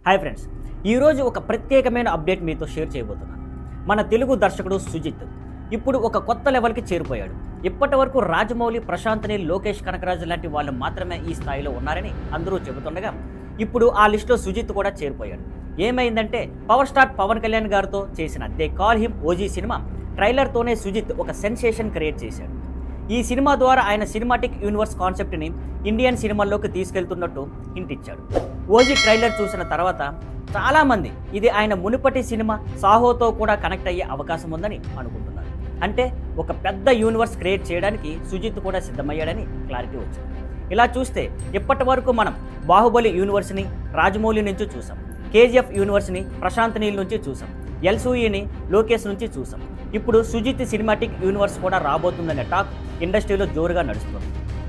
Hi friends, ఈరోజు ఒక ప్రత్యేకమైన అప్డేట్ మీతో షేర్ చేయబోతున్నాను. మన తెలుగు దర్శకుడు సుజిత్ ఇప్పుడు ఒక కొత్త లెవెల్కి చేరిపోయాడు. ఇప్పటి వరకు రాజమౌళి, ప్రశాంత్ నీల్, లోకేష్ కనకరాజు లాంటి వాళ్ళు మాత్రమే ఈ స్థాయిలో ఉన్నారని అందరూ చెబుతుండగా ఇప్పుడు ఆ లిస్టులో సుజిత్ కూడా చేరిపోయాడు. ఏమైందంటే పవర్ స్టార్ పవన్ కళ్యాణ్ గారితో చేసిన they call him OG cinema ట్రైలర్తోనే సుజిత్ ఒక సెన్సేషన్ క్రియేట్ చేశాడు. ఈ సినిమా ద్వారా ఆయన సినిమాటిక్ యూనివర్స్ కాన్సెప్ట్ని ఇండియన్ సినిమాల్లోకి తీసుకెళ్తున్నట్టు హింట్ ఇచ్చాడు. ఓజీ ట్రైలర్ చూసిన తర్వాత చాలామంది ఇది ఆయన మునుపటి సినిమా సాహోతో కూడా కనెక్ట్ అయ్యే అవకాశం ఉందని అనుకుంటున్నారు. అంటే ఒక పెద్ద యూనివర్స్ క్రియేట్ చేయడానికి సుజిత్ కూడా సిద్ధమయ్యాడని క్లారిటీ వచ్చింది. ఇలా చూస్తే ఇప్పటి వరకు మనం బాహుబలి యూనివర్స్ని రాజమౌళి నుంచి చూసాం, కేజీఎఫ్ యూనివర్స్ని ప్రశాంత్ నీల్ నుంచి చూసాం, ఎల్సూయిని లోకేష్ నుంచి చూసాం. ఇప్పుడు సుజిత్ సినిమాటిక్ యూనివర్స్ కూడా రాబోతుందనే టాక్ ఇండస్ట్రీలో జోరుగా నడుస్తుంది.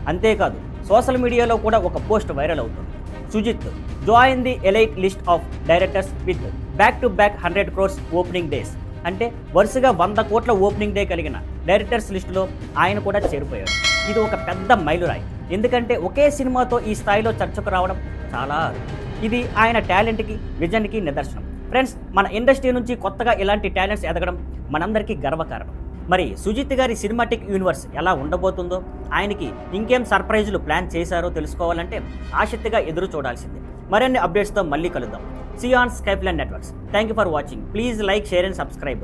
అంతేకాదు సోషల్ మీడియాలో కూడా ఒక పోస్ట్ వైరల్ అవుతుంది. Sujeeth join the elite list of directors with back to back 100 crores opening days. అంటే వరుసగా 100 కోట్ల ఓపెనింగ్ డే కలిగిన డైరెక్టర్స్ లిస్టులో ఆయన కూడా చేరిపోయాడు. ఇది ఒక పెద్ద మైలురాయి. ఎందుకంటే ఒకే సినిమాతో ఈ స్థాయిలో చర్చకు రావడం చాలా అరుదు. ఇది ఆయన టాలెంట్కి, విజన్కి నిదర్శనం. ఫ్రెండ్స్, మన ఇండస్ట్రీ నుంచి కొత్తగా ఇలాంటి టాలెంట్స్ ఎదగడం మనందరికీ గర్వకారణం. మరి సుజిత్ గారి సినిమాటిక్ యూనివర్స్ ఎలా ఉండబోతుందో, ఆయనకి ఇంకేం సర్ప్రైజులు ప్లాన్ చేశారో తెలుసుకోవాలంటే ఆసక్తిగా ఎదురు చూడాల్సిందే. మరిన్ని అప్డేట్స్తో మళ్ళీ కలుద్దాం. See on Skyline networks. Thank you for watching. Please like, share and subscribe.